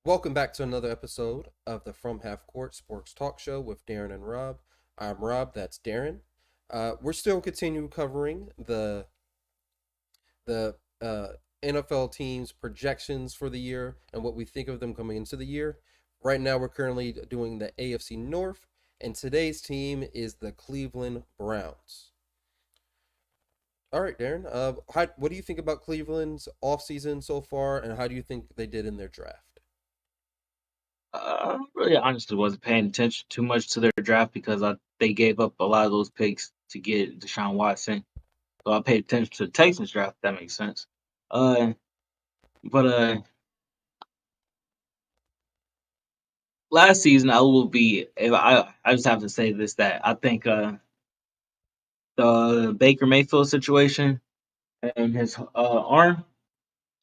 Welcome back to another episode of the From Half Court Sports Talk Show with Darren and Rob. I'm Rob, that's Darren. We're still continuing covering the NFL teams' projections for the year and what we think of them coming into the year. Right now, we're currently doing the AFC North, and today's team is the Cleveland Browns. All right, Darren. What do you think about Cleveland's offseason so far, and how do you think they did in their draft? Really honestly wasn't paying attention too much to their draft because they gave up a lot of those picks to get Deshaun Watson. So I paid attention to the Texans draft. If that makes sense. Uh, but last season I will be. If I just have to say this that I think the Baker Mayfield situation and his arm.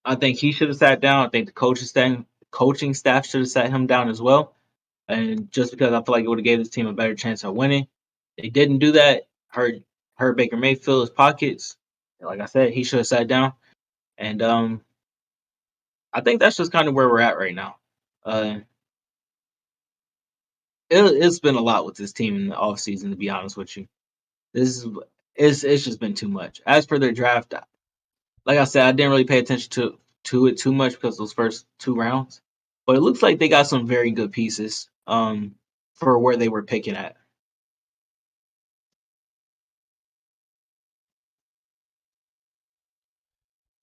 I think he should have sat down. I think the coaching staff should have sat him down as well. And just because I feel like it would have gave this team a better chance of winning, they didn't do that. Hurt Baker Mayfield's pockets. Like I said, he should have sat down. And I think that's just kind of where we're at right now. Uh, it's been a lot with this team in the offseason, to be honest with you. This is it's just been too much. As for their draft, like I said, I didn't really pay attention to it too much because those first two rounds. But it looks like they got some very good pieces for where they were picking at.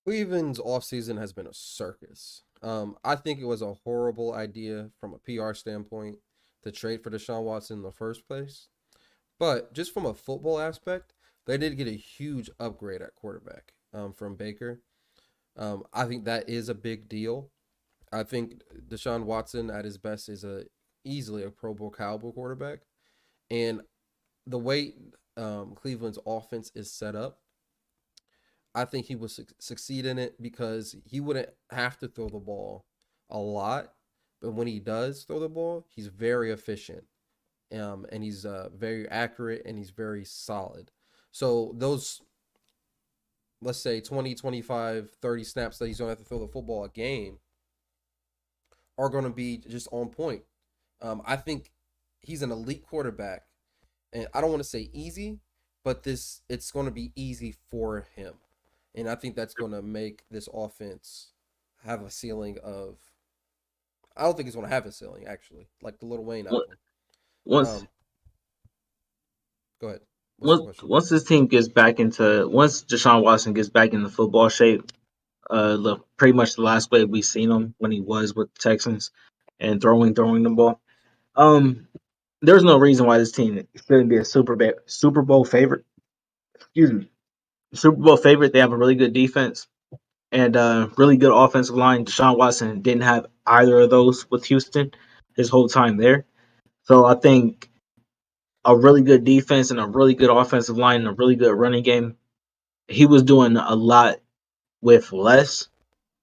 Cleveland's offseason has been a circus. I think it was a horrible idea from a PR standpoint to trade for Deshaun Watson in the first place. But just from a football aspect, they did get a huge upgrade at quarterback from Baker. I think that is a big deal. I think Deshaun Watson at his best is easily a Pro Bowl caliber quarterback, and the way Cleveland's offense is set up, I think he would succeed in it because he wouldn't have to throw the ball a lot, but when he does throw the ball, he's very efficient, and he's very accurate and he's very solid. So those, let's say 20, 25, 30 snaps that he's going to have to throw the football a game are going to be just on point. I think he's an elite quarterback, and I don't want to say easy, but this it's going to be easy for him, and I think that's going to make this offense have a ceiling of. I don't think it's going to have a ceiling actually, like the Little Wayne album. Once Um, go ahead. What's your once question? once this team gets back into once Deshaun Watson gets back into football shape, pretty much the last way we seen him when he was with the Texans and throwing the ball. Um, there's no reason why this team shouldn't be a Super Bowl favorite. Excuse me, Super Bowl favorite. They have a really good defense and really good offensive line. Deshaun Watson didn't have either of those with Houston his whole time there. So I think a really good defense and a really good offensive line and a really good running game. He was doing a lot with less.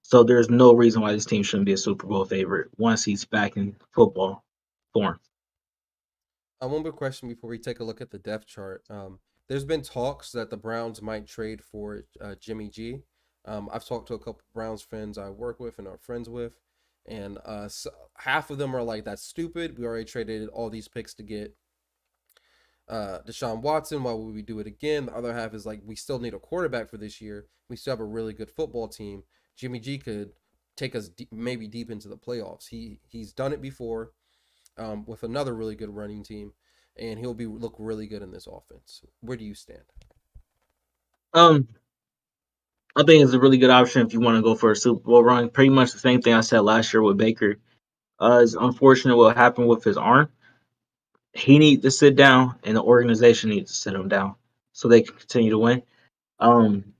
So there's no reason why this team shouldn't be a Super Bowl favorite once he's back in football form. One more question before we take a look at the depth chart. There's been talks that the Browns might trade for Jimmy G. I've talked to a couple Browns friends I work with and are friends with, and half of them are like, "That's stupid. We already traded all these picks to get Deshaun Watson. Why would we do it again?" The other half is like, "We still need a quarterback for this year. We still have a really good football team. Jimmy G could take us maybe deep into the playoffs. He's done it before with another really good running team, and he'll be look really good in this offense." Where do you stand? Um, I think it's a really good option if you want to go for a Super Bowl run. Pretty much the same thing I said last year with Baker. It's unfortunate what happened with his arm. He needs to sit down, and the organization needs to sit him down so they can continue to win. Um,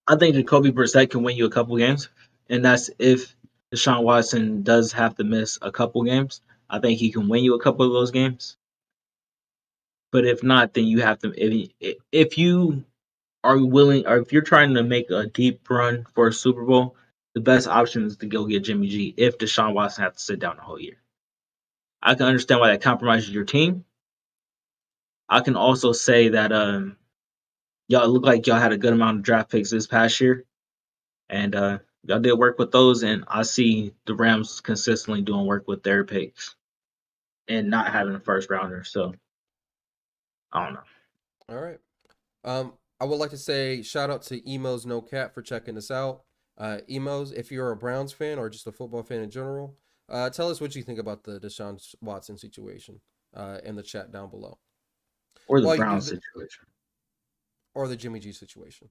I think Jacoby Brissett can win you a couple games, and that's if Deshaun Watson does have to miss a couple games. I think he can win you a couple of those games. But if not, then you have to. If you are willing, or if you're trying to make a deep run for a Super Bowl, the best option is to go get Jimmy G. If Deshaun Watson has to sit down the whole year, I can understand why that compromises your team. I can also say that y'all look like y'all had a good amount of draft picks this past year, and Y'all did work with those, and I see the Rams consistently doing work with their picks and not having a first rounder. So I don't know. All right. I would like to say shout out to Emos No Cap for checking us out. Emos, if you're a Browns fan or just a football fan in general, tell us what you think about the Deshaun Watson situation in the chat down below. Or the While you Brown do the situation. or the Jimmy G situation.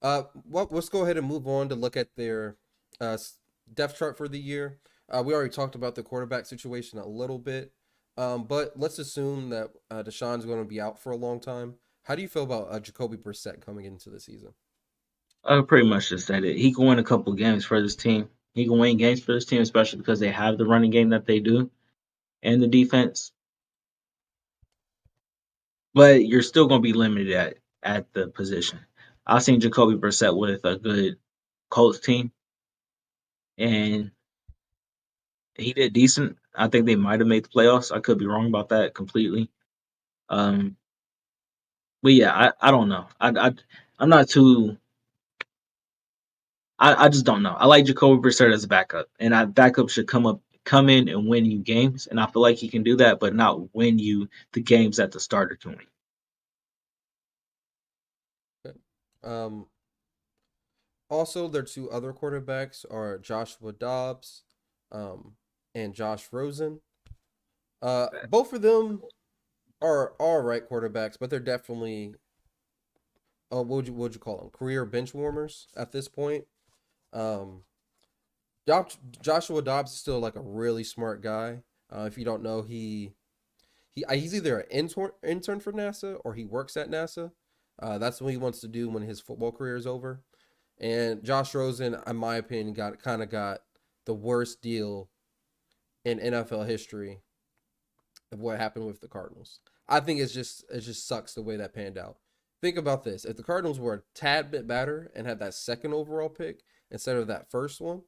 Let's go ahead and move on to look at their depth chart for the year. We already talked about the quarterback situation a little bit, but let's assume that Deshaun's going to be out for a long time. How do you feel about Jacoby Brissett coming into the season? Pretty much just said it. He can win a couple games for this team. He can win games for this team, especially because they have the running game that they do and the defense. But you're still going to be limited at the position. I've seen Jacoby Brissett with a good Colts team, and he did decent. I think they might have made the playoffs. I could be wrong about that completely. Um, but yeah, I don't know. I'm not too. I just don't know. I like Jacoby Brissett as a backup, and backup should come in and win you games, and I feel like he can do that, but not win you the games that the starter can win. Okay. Um, Also, their two other quarterbacks are Joshua Dobbs and Josh Rosen. Both of them are all right quarterbacks, but they're definitely what would you call them? Career bench warmers at this point. Um, Joshua Dobbs is still like a really smart guy. If you don't know, he's either an intern for NASA or he works at NASA. That's what he wants to do when his football career is over. And Josh Rosen, in my opinion, got the worst deal in NFL history of what happened with the Cardinals. I think it just sucks the way that panned out. Think about this: if the Cardinals were a tad bit better and had that second overall pick instead of that first one,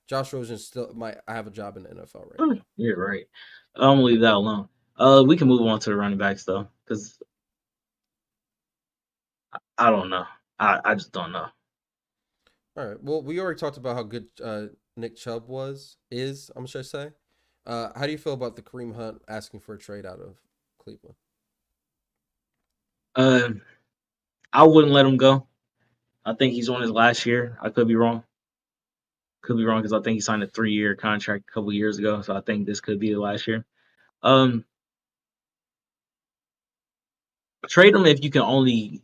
Josh Rosen still might have a job in the NFL right now. You're right. I'm gonna leave that alone. We can move on to the running backs though, because I don't know. I just don't know. All right. Well, we already talked about how good Nick Chubb I'm sure say. How do you feel about the Kareem Hunt asking for a trade out of Cleveland? Uh, I wouldn't let him go. I think he's on his last year. I could be wrong. Could be wrong because I think he signed a 3-year contract a couple years ago. So I think this could be the last year. Um, Trade him if you can only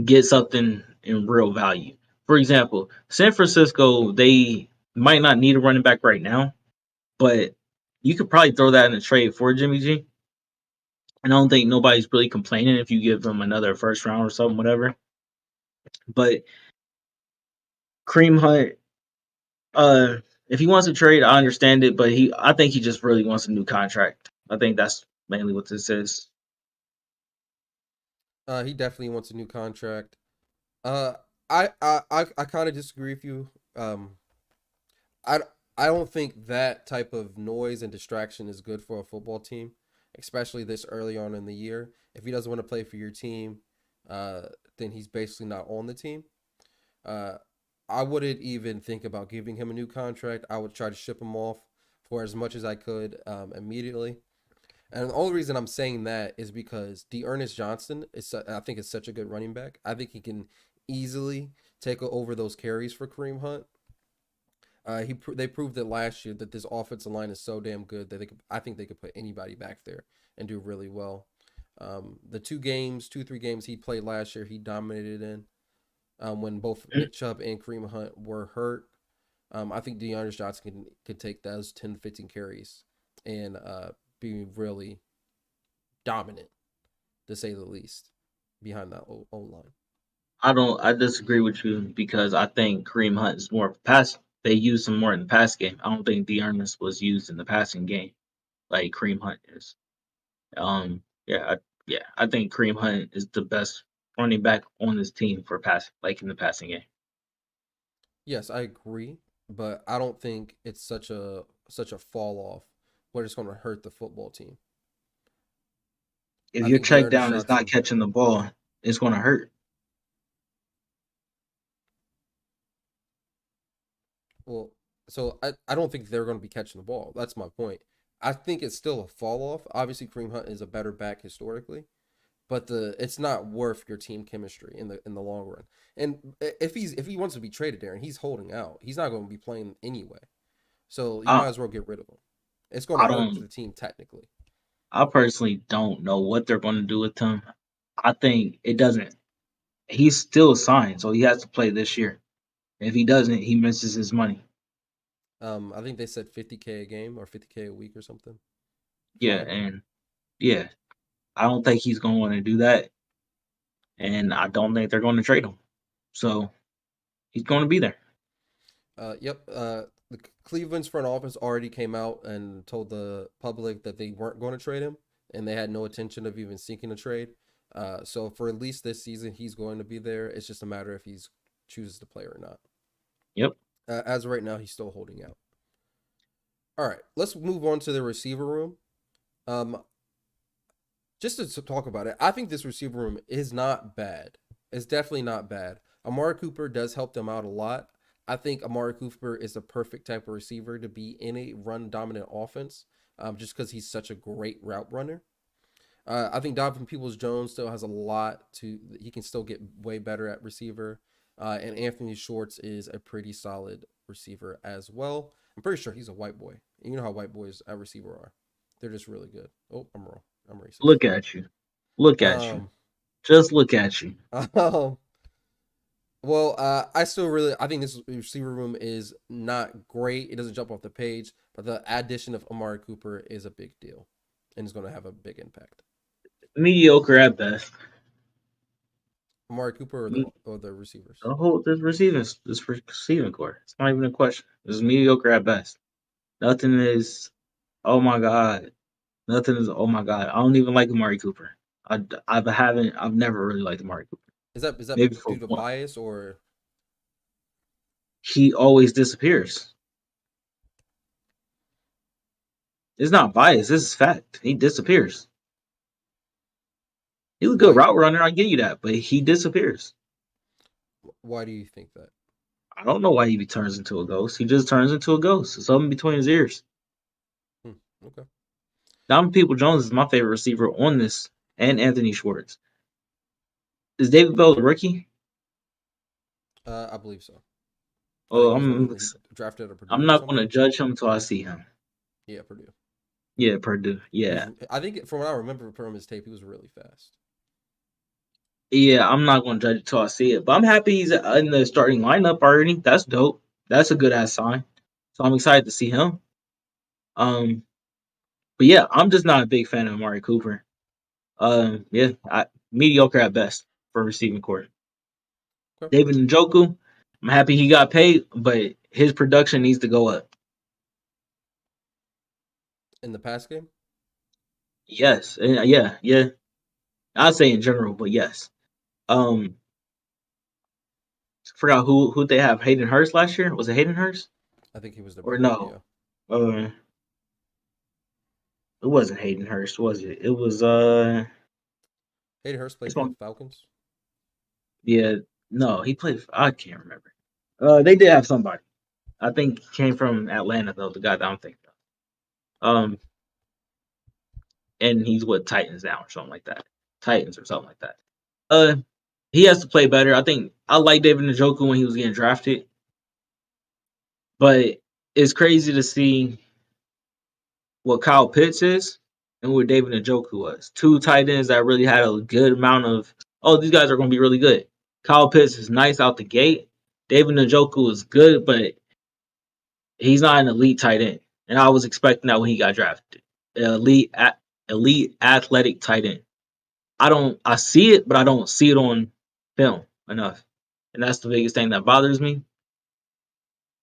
get something in real value. For example, San Francisco, they might not need a running back right now, but you could probably throw that in a trade for Jimmy G. And I don't think nobody's really complaining if you give them another first round or something, whatever. But Cream Hunt, if he wants to trade, I understand it, but I think he just really wants a new contract. I think that's mainly what this is. He definitely wants a new contract. Uh, I kind of disagree with you. I I don't think that type of noise and distraction is good for a football team, especially this early on in the year. If he doesn't want to play for your team, uh, then he's basically not on the team. Uh, I wouldn't even think about giving him a new contract. I would try to ship him off for as much as I could immediately. And the only reason I'm saying that is because Ernest Johnson I think is such a good running back. I think he can easily take over those carries for Kareem Hunt. They proved it last year that this offensive line is so damn good that I think they could put anybody back there and do really well. The 2 3 games he played last year, he dominated in when both Nick Chubb and Kareem Hunt were hurt. I think Ernest Johnson can take those 10 15 carries and be really dominant, to say the least, behind that O line. I don't. I disagree with you because I think Kareem Hunt is more of a pass. They use him more in the pass game. I don't think Dearness was used in the passing game like Kareem Hunt is. Yeah, I think Kareem Hunt is the best running back on this team for pass, like in the passing game. Yes, I agree, but I don't think it's such a fall off where it's going to hurt the football team. If I your think check Ernest down is not Johnson. catching the ball, it's going to hurt. Well, so I don't think they're going to be catching the ball. That's my point. I think it's still a fall off. Obviously, Kareem Hunt is a better back historically, but it's not worth your team chemistry in the long run. And if he wants to be traded there and he's holding out, he's not going to be playing anyway. So you I might as well get rid of him. It's going to I hurt don't. the team technically. I personally don't know what they're going to do with him. I think it doesn't. He's still signed, so he has to play this year. If he doesn't, he misses his money. I think they said 50K a game or 50K a week or something. Yeah, Fine. and yeah, I don't think he's going to want to do that, and I don't think they're going to trade him. So he's going to be there. Yep. The Cleveland's front office already came out and told the public that they weren't going to trade him, and they had no intention of even seeking a trade. So for at least this season, he's going to be there. It's just a matter if he's chooses to play or not. Yep. As of right now, he's still holding out. All right, let's move on to the receiver room. Um, just to talk about it, I think this receiver room is not bad. It's definitely not bad. Amari Cooper does help them out a lot. I think Amari Cooper is the perfect type of receiver to be in a run dominant offense, just because he's such a great route runner. I think Donovan Peoples Jones still has a lot to. He can still get way better at receiver. And Anthony Schwartz is a pretty solid receiver as well. I'm pretty sure he's a white boy. And you know how white boys at receiver are. They're just really good. Oh, I'm wrong. I'm racist. Look at you. Look at you. Um, Just look at you. um, well, I think this receiver room is not great. It doesn't jump off the page, but the addition of Amari Cooper is a big deal, and is going to have a big impact. Mediocre at best. Amari Cooper or the Me- receivers. The whole this receiving core. It's not even a question. It's mediocre at best. Nothing is. Oh my god. Nothing is. Oh my god. I don't even like Amari Cooper. I haven't. I've never really liked Amari Cooper. Is that Maybe for due to one. bias or He always disappears. It's not bias. This is fact. He disappears. He's a good why? route runner. I give you that, but he disappears. Why do you think that? I don't know why he turns into a ghost. He just turns into a ghost. Something between his ears. Hmm, okay, Donovan People Jones is my favorite receiver on this, and Anthony Schwartz. Is David Bell the rookie? I believe so. I think Oh, he was one. He drafted at I'm Purdue or not going to something. judge him until I see him. Yeah, Purdue. Yeah, Purdue. He was. Yeah, I think from what I remember from his tape, he was really fast. yeah. I'm not going to judge it until I see it, but I'm happy he's in the starting lineup already. That's dope. That's a good ass sign. So I'm excited to see him. Um, but yeah, I'm just not a big fan of Amari Cooper. Yeah, mediocre at best for receiving court. Okay, David Njoku, I'm happy he got paid, but his production needs to go up. in the pass game. Yes, yeah, yeah. I'd say in general, but yes. Um, forgot who they have. Hayden Hurst last year. Was it Hayden Hurst I think he was the or backup. no? Yeah, Uh, it wasn't Hayden Hurst, was it? It was Hayden Hurst played it's for the one. Falcons. Yeah, no, he played. I can't remember. They did have somebody. I think he came from Atlanta though. The guy that I'm thinking of. And he's with Titans now or something like that. Titans or something like that. Uh, he has to play better. I think I like David Njoku when he was getting drafted, but it's crazy to see what Kyle Pitts is and what David Njoku was. Two tight ends that really had a good amount of, oh, these guys are going to be really good. Kyle Pitts is nice out the gate. David Njoku is good, but he's not an elite tight end. And I was expecting that when he got drafted. Elite, elite athletic tight end. I see it, but I don't see it on film enough. And that's the biggest thing that bothers me.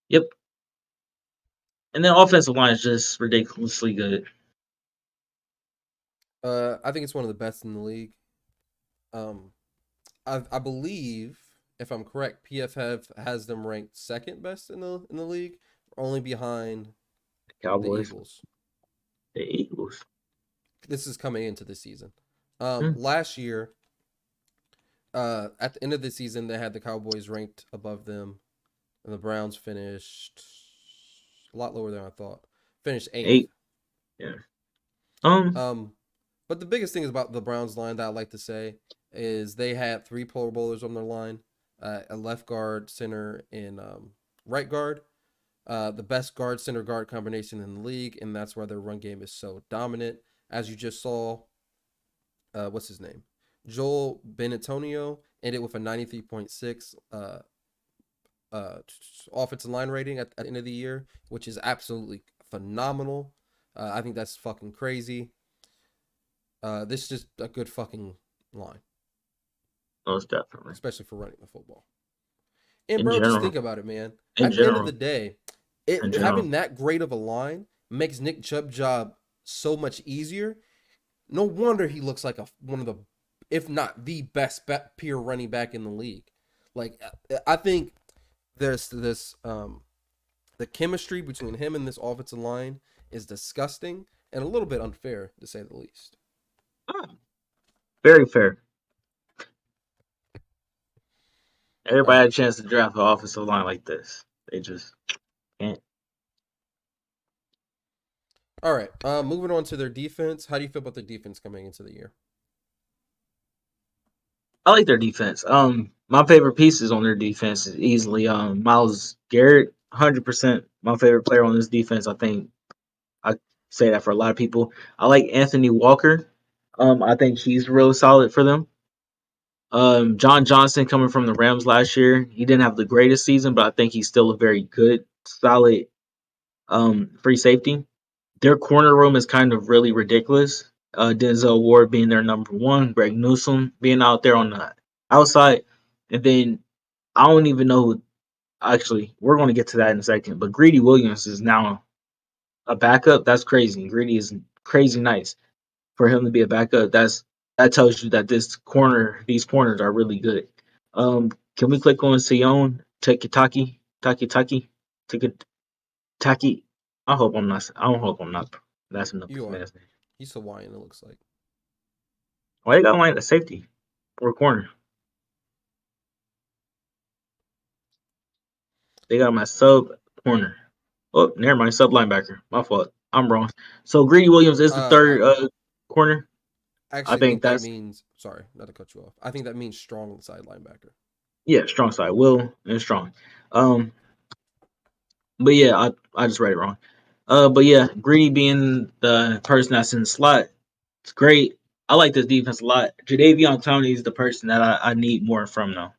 Yep. And then offensive line is just ridiculously good. I think it's one of the best in the league. Um, I believe, if I'm correct, PFF has them ranked second best in the league, only behind the Cowboys, Eagles. the Eagles. This is coming into the season. Hmm. Last year, at the end of the season, they had the Cowboys ranked above them. And the Browns finished a lot lower than I thought. Finished eighth. 8. Yeah. Um. Um, but the biggest thing is about the Browns line that I like to say is they had three Pro Bowlers on their line, a left guard, center, and right guard. The best guard center guard combination in the league, and that's why their run game is so dominant. As you just saw, what's his name? Joel Benatonio ended with a 93.6 uh, offensive line rating at the end of the year, which is absolutely phenomenal. I think that's fucking crazy. This is just a good fucking line, Most definitely. especially for running the football. And In bro, just general. think about it, man. In At the end of the general. day, In it general. having that great of a line makes Nick Chubb's job so much easier. No wonder he looks like one of the, if not the best pure running back in the league. Like I think there's this the chemistry between him and this offensive line is disgusting and a little bit unfair to say the least. Ah, very fair. Everybody Um, had a chance to draft an offensive line like this. They just can't. all right, moving on to their defense. How do you feel about the defense coming into the year? I like their defense. My favorite pieces on their defense is easily Miles Garrett. 100% my favorite player on this defense. I think I say that for a lot of people. I like Anthony Walker. I think he's really solid for them. John Johnson coming from the Rams last year. He didn't have the greatest season, but I think he's still a very good, solid free safety. Their corner room is kind of really ridiculous. Denzel Ward being their number one, Greg Newsome being out there on the outside, and then I don't even know. Actually, we're going to get to that in a second. But Greedy Williams is now a backup. That's crazy. Greedy is crazy nice for him to be a backup. That tells you that these corners are really good. Can we click on Sion Taki Taki? I hope I'm not. I don't hope I'm not messing up You this are. man's name. He's Hawaiian. It looks like. Why you got line at safety or corner? They got my sub corner. Oh, never mind. Sub linebacker. My fault. I'm wrong. So Greedy Williams is the Uh, third corner. I I actually think think that that's means. Sorry, not to cut you off. I think that means strong side linebacker. yeah, strong side. Will and strong. Um, but yeah, I just read it wrong. But yeah, Greedy being the person that's in the slot, it's great. I like this defense a lot. Jadavion Tony is the person that I need more from though.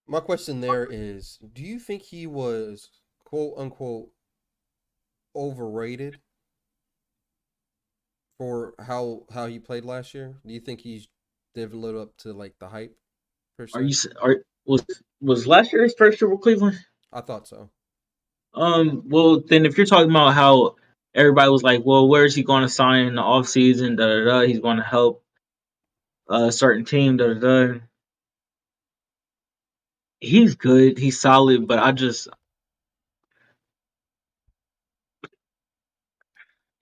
My question there is: do you think he was quote unquote overrated for how he played last year? Do you think he's did live up to like the hype per Are you se? are was last year his first year with Cleveland? I thought so. Well, then if you're talking about how everybody was like, well, where is he going to sign in the offseason? Da da da. He's going to help a certain team. Da da da. He's good. He's solid, but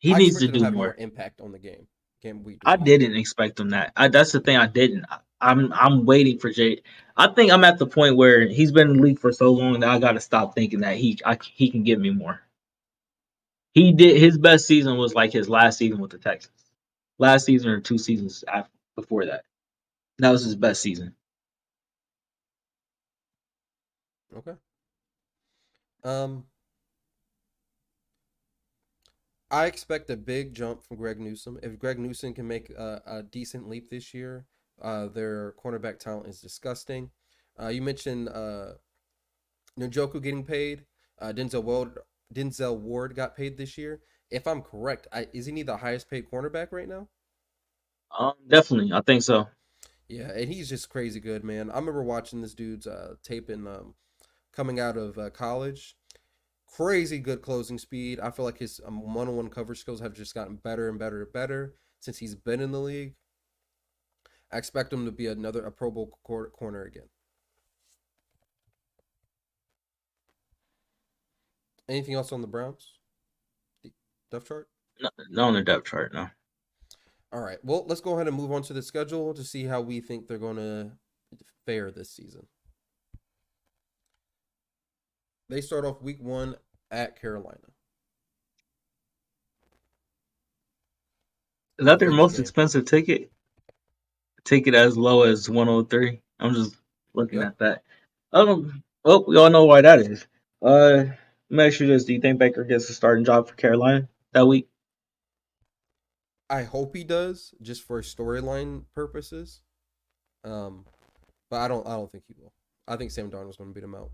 he I needs to expected him do to have more more. impact on the game week to I week. didn't expect him that. That's the thing. I didn't. I'm waiting for Jay. I think I'm at the point where he's been in the league for so long that I got to stop thinking that he can give me more. He did his best season was like his last season with the Texans. Last season or 2 seasons after before that. That was his best season. Okay. Um, I expect a big jump from Greg Newsome. If Greg Newsome can make a decent leap this year, their cornerback talent is disgusting. You mentioned Njoku getting paid. Denzel Ward got paid this year. If I'm correct, isn't he the highest paid cornerback right now? Definitely, I think so. Yeah, and he's just crazy good, man. I remember watching this dude's tape in coming out of college. Crazy good closing speed. I feel like his one-on-one coverage skills have just gotten better and better and better since he's been in the league. I expect him to be a Pro Bowl corner again. Anything else on the Browns depth chart? No, not on the depth chart. No. All right. Well, let's go ahead and move on to the schedule to see how we think they're going to fare this season. They start off week 1 at Carolina. Is that their Revenge most game. expensive ticket? Ticket as low as 103. I'm just looking Yep. at that. Well, we all know why that is. Let me ask you this: do you think Baker gets a starting job for Carolina that week? I hope he does, just for storyline purposes. Um, but I don't think he will. I think Sam Darnold's going to beat him out.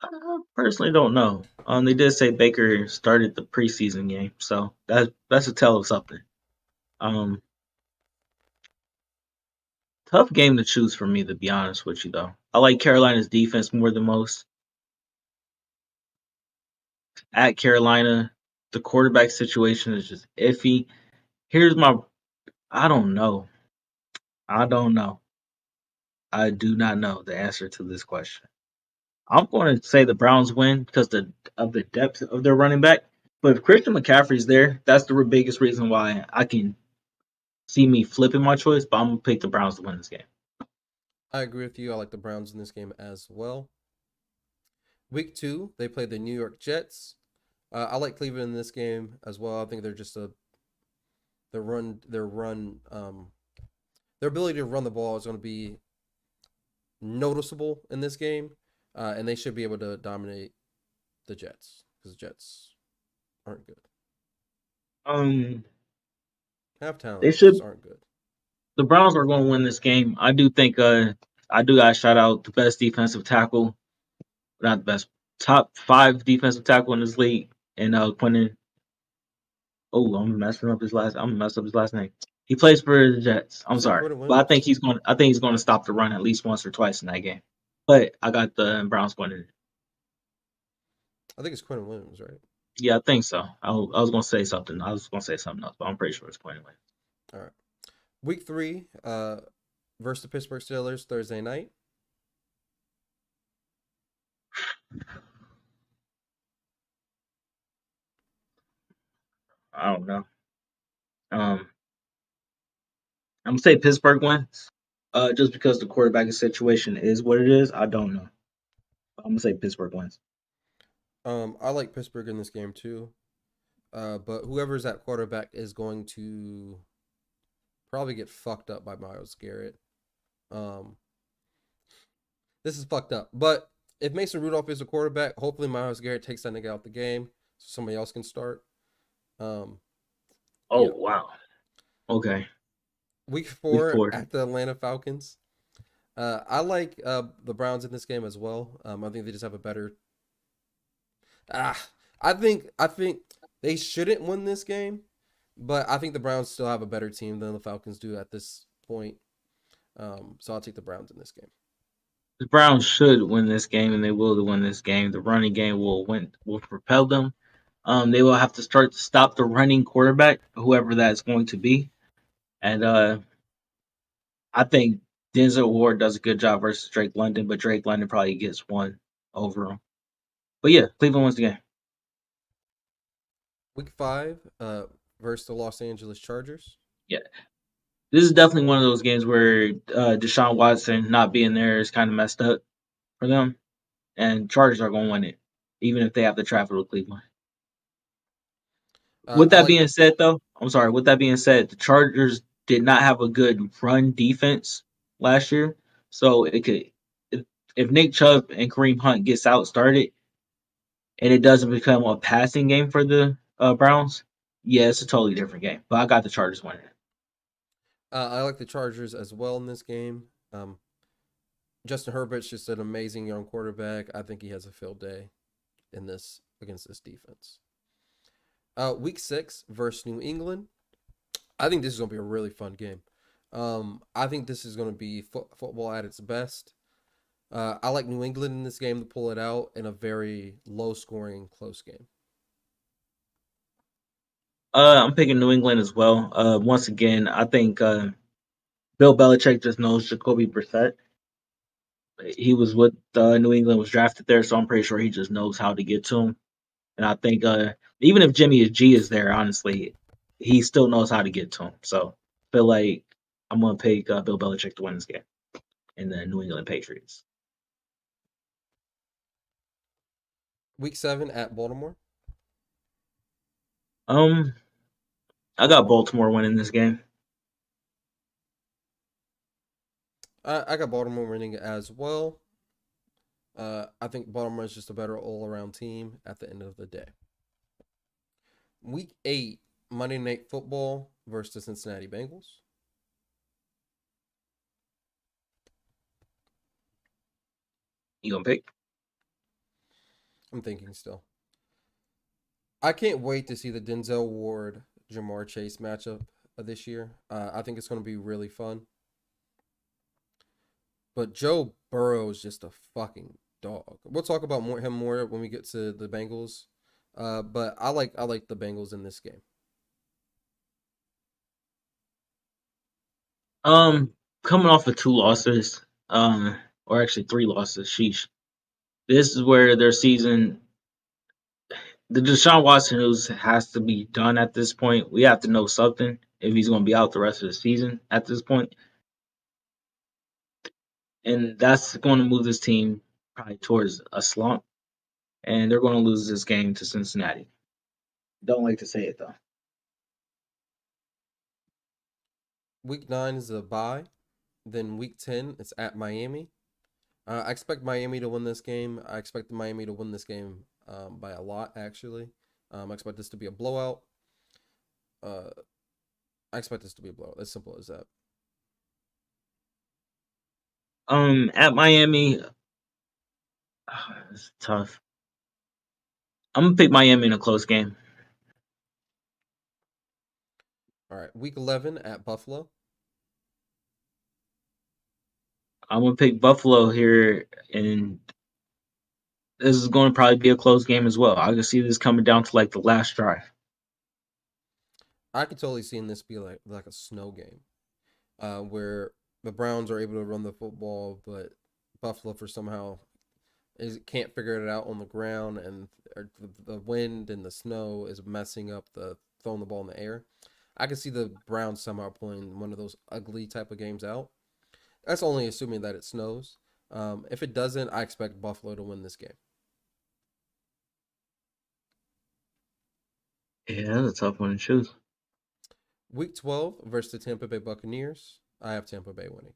I personally don't know. They did say Baker started the preseason game, so that's a tell of something. Um, Tough game to choose for me, to be honest with you, though. I like Carolina's defense more than most. At Carolina, the quarterback situation is just iffy. Here's my I don't know. I don't know. I do not know the answer to this question. I'm going to say the Browns win because of the depth of their running back. But if Christian McCaffrey's there, that's the biggest reason why I can see me flipping my choice. But I'm gonna pick the Browns to win this game. I agree with you. I like the Browns in this game as well. Week 2, they play the New York Jets. I like Cleveland in this game as well. I think they're just their ability to run the ball is going to be noticeable in this game, and they should be able to dominate the Jets because the Jets aren't good. Um, Have talent, they just should. aren't good. The Browns are going to win this game. I do think. I do got to shout out the best defensive tackle, not the best, top five defensive tackle in this league, and Quentin. Oh, I'm messing up his last. I'm messing up his last name. He plays for the Jets. You I'm said sorry, Quentin but I think Williams? he's going. I think he's going to stop the run at least once or twice in that game. But I got the Browns winning. I think it's Quentin Williams, right? Yeah, I think so. I was going to say something. I was going to say something else, but I'm pretty sure it's Quentin Williams. All right. Week 3, versus the Pittsburgh Steelers Thursday night. I don't know. Um, I'm gonna say Pittsburgh wins. Just because the quarterback situation is what it is. I don't know. I'm gonna say Pittsburgh wins. I like Pittsburgh in this game too. But whoever's at quarterback is going to probably get fucked up by Miles Garrett. Um, this is fucked up. But if Mason Rudolph is a quarterback, hopefully Miles Garrett takes that nigga out the game so somebody else can start. Um, Oh yeah. wow. Okay. Week Week 4 four. at the Atlanta Falcons. I like the Browns in this game as well. I think they just have a better. Ah, I think they shouldn't win this game, but I think the Browns still have a better team than the Falcons do at this point. So I'll take the Browns in this game. The Browns should win this game, and they will win this game. The running game will propel them. They will have to start to stop the running quarterback, whoever that's going to be. And I think Denzel Ward does a good job versus Drake London, but Drake London probably gets one over him. But yeah, Cleveland wins the game. Week 5, versus the Los Angeles Chargers. Yeah, this is definitely one of those games where Deshaun Watson not being there is kind of messed up for them, and Chargers are going to win it, even if they have to travel to Cleveland. With I that like being said, though, I'm sorry. With that being said, the Chargers did not have a good run defense last year, so it could if Nick Chubb and Kareem Hunt gets out started and it doesn't become a passing game for the Browns, yeah, it's a totally different game. But I got the Chargers winning. I like the Chargers as well in this game. Justin Herbert's just an amazing young quarterback. I think he has a field day in this against this defense. Week 6 versus New England. I think this is gonna be a really fun game. I think this is gonna be football at its best. I like New England in this game to pull it out in a very low scoring, close game. I'm picking New England as well. Once again, I think Bill Belichick just knows Jacoby Brissett. He was with New England, was drafted there, so I'm pretty sure he just knows how to get to him. And I think even if Jimmy G is there, honestly, he still knows how to get to him. So I feel like I'm gonna pick Bill Belichick to win this game and the New England Patriots. Week 7 at Baltimore. Um, I got Baltimore winning this game. I got Baltimore winning as well. I think Baltimore is just a better all around team at the end of the day. Week 8, Monday Night Football versus the Cincinnati Bengals. You gonna pick? I'm thinking still. I can't wait to see the Denzel Ward Jamar Chase matchup this year. I think it's going to be really fun. But Joe Burrow is just a fucking dog. We'll talk about him more when we get to the Bengals. But I like the Bengals in this game. Coming off of 2 losses, or actually 3 losses. Sheesh. This is where their season, the Deshaun Watson news has to be done at this point. We have to know something if he's going to be out the rest of the season at this point, and that's going to move this team probably towards a slump, and they're going to lose this game to Cincinnati. Don't like to say it though. Week 9 is a bye. Then week 10, it's at Miami. I expect Miami to win this game. I expect Miami to win this game by a lot, actually. I expect this to be a blowout. Uh, I expect this to be a blowout. As simple as that. At Miami, it's tough. I'm gonna pick Miami in a close game. All right. Week 11 at Buffalo. I'm gonna pick Buffalo here, and this is going to probably be a close game as well. I can see this coming down to like the last drive. I could totally see this be like a snow game, where the Browns are able to run the football, but Buffalo for somehow can't figure it out on the ground, and the wind and the snow is messing up the throwing the ball in the air. I could see the Browns somehow pulling one of those ugly type of games out. That's only assuming that it snows. If it doesn't, I expect Buffalo to win this game. Yeah, that's a tough one to choose. Week 12 versus the Tampa Bay Buccaneers. I have Tampa Bay winning.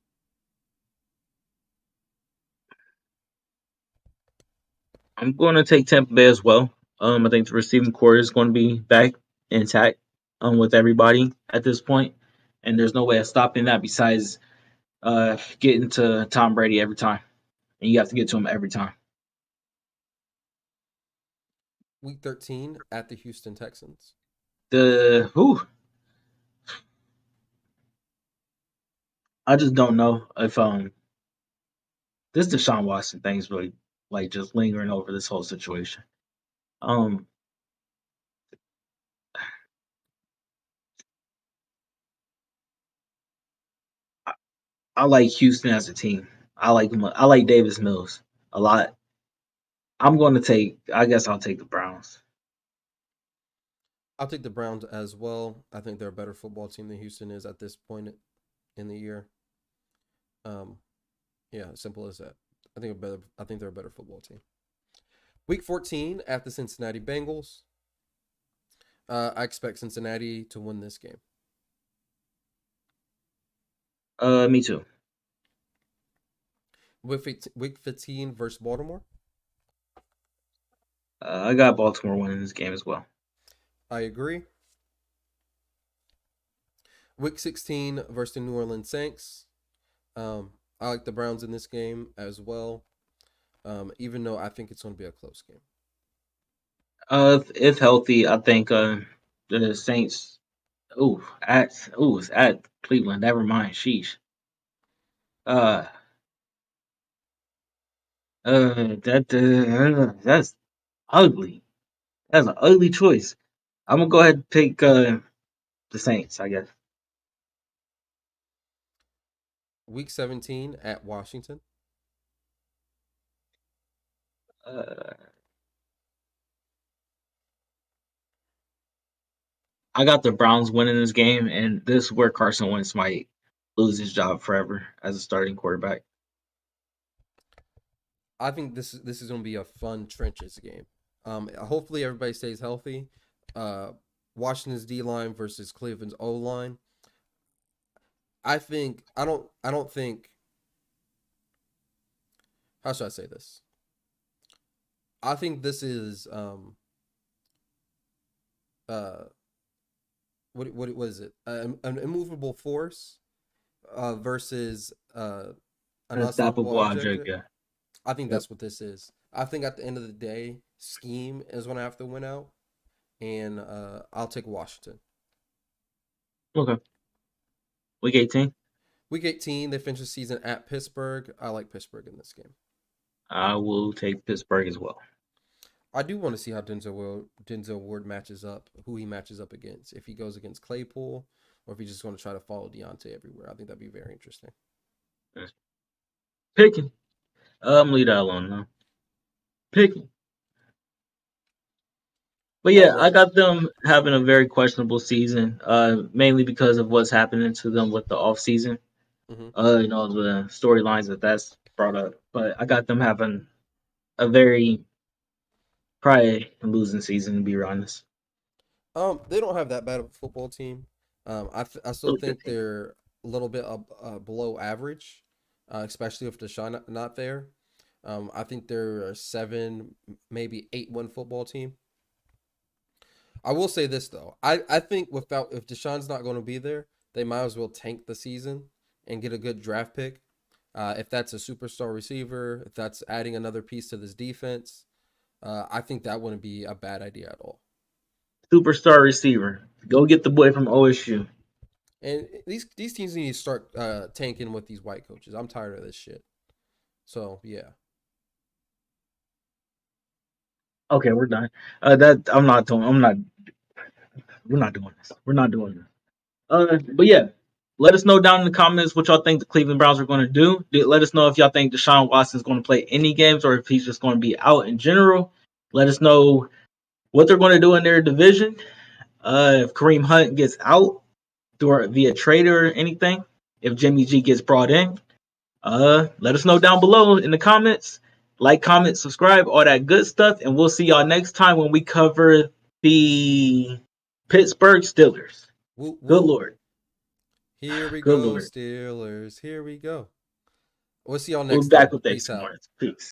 I'm going to take Tampa Bay as well. I think the receiving core is going to be back intact with everybody at this point, and there's no way of stopping that besides getting to Tom Brady every time, and you have to get to him every time. Week 13 at the Houston Texans. The who I just don't know if this Deshaun Watson thing is really like just lingering over this whole situation. Um, I, I like Houston as a team. I like him. I like Davis Mills a lot. I'm going to take. I guess I'll take the Browns. I'll take the Browns as well. I think they're a better football team than Houston is at this point in the year. Um, yeah, simple as that. I think they're a better football team. Week 14 at the Cincinnati Bengals. I expect Cincinnati to win this game. Me too. Week 15 versus Baltimore. I got Baltimore winning this game as well. I agree. Week 16 versus the New Orleans Saints. I like the Browns in this game as well, even though I think it's going to be a close game. If healthy, I think the Saints. It's at Cleveland. Never mind. Sheesh. Uh, that's ugly. That's an ugly choice. I'm gonna go ahead and pick the Saints. I guess. Week 17 at Washington. Uh, I got the Browns winning this game, and this is where Carson Wentz might lose his job forever as a starting quarterback. I think this is going to be a fun trenches game. Hopefully everybody stays healthy. Uh, Washington's D line versus Cleveland's O line. I don't think. How should I say this? I think this is uh what is it? An immovable force versus an An unstoppable unstoppable object. object, yeah. I think Yep. that's what this is. I think at the end of the day, scheme is going to have to win out, and I'll take Washington. Okay. Week 18. Week 18, they finish the season at Pittsburgh. I like Pittsburgh in this game. I will take Pittsburgh as well. I do want to see how Denzel Ward matches up, who he matches up against. If he goes against Claypool, or if he's just going to try to follow Deontay everywhere. I think that'd be very interesting. Picking. Leave that alone now. Picking. But All yeah, I right. got them having a very questionable season, mainly because of what's happening to them with the off season. Mm-hmm. The storylines that's brought up. But I got them having a very probably losing season, to be honest. They don't have that bad of a football team. I still Really think 15. they're a little bit below average, especially with Deshaun not there. I think they're a 7, maybe 8-1 football team. I will say this though. I think without if Deshaun's not going to be there, they might as well tank the season and get a good draft pick. If that's a superstar receiver, if that's adding another piece to this defense, I think that wouldn't be a bad idea at all. Superstar receiver. Go get the boy from OSU. And these teams need to start tanking with these white coaches. I'm tired of this shit. So yeah. Okay, we're done. That I'm not doing. I'm not. We're not doing this. We're not doing this. But yeah, let us know down in the comments what y'all think the Cleveland Browns are going to do. Let us know if y'all think Deshaun Watson is going to play any games or if he's just going to be out in general. Let us know what they're going to do in their division. If Kareem Hunt gets out through via trade or anything, if Jimmy G gets brought in, let us know down below in the comments. Like, comment, subscribe, all that good stuff, and we'll see y'all next time when we cover the Pittsburgh Steelers. Woo Good woo. lord. Here we Good go, lord. Steelers. Here we go. We'll see y'all We'll be next back time. with that Peace out. tomorrow. Peace.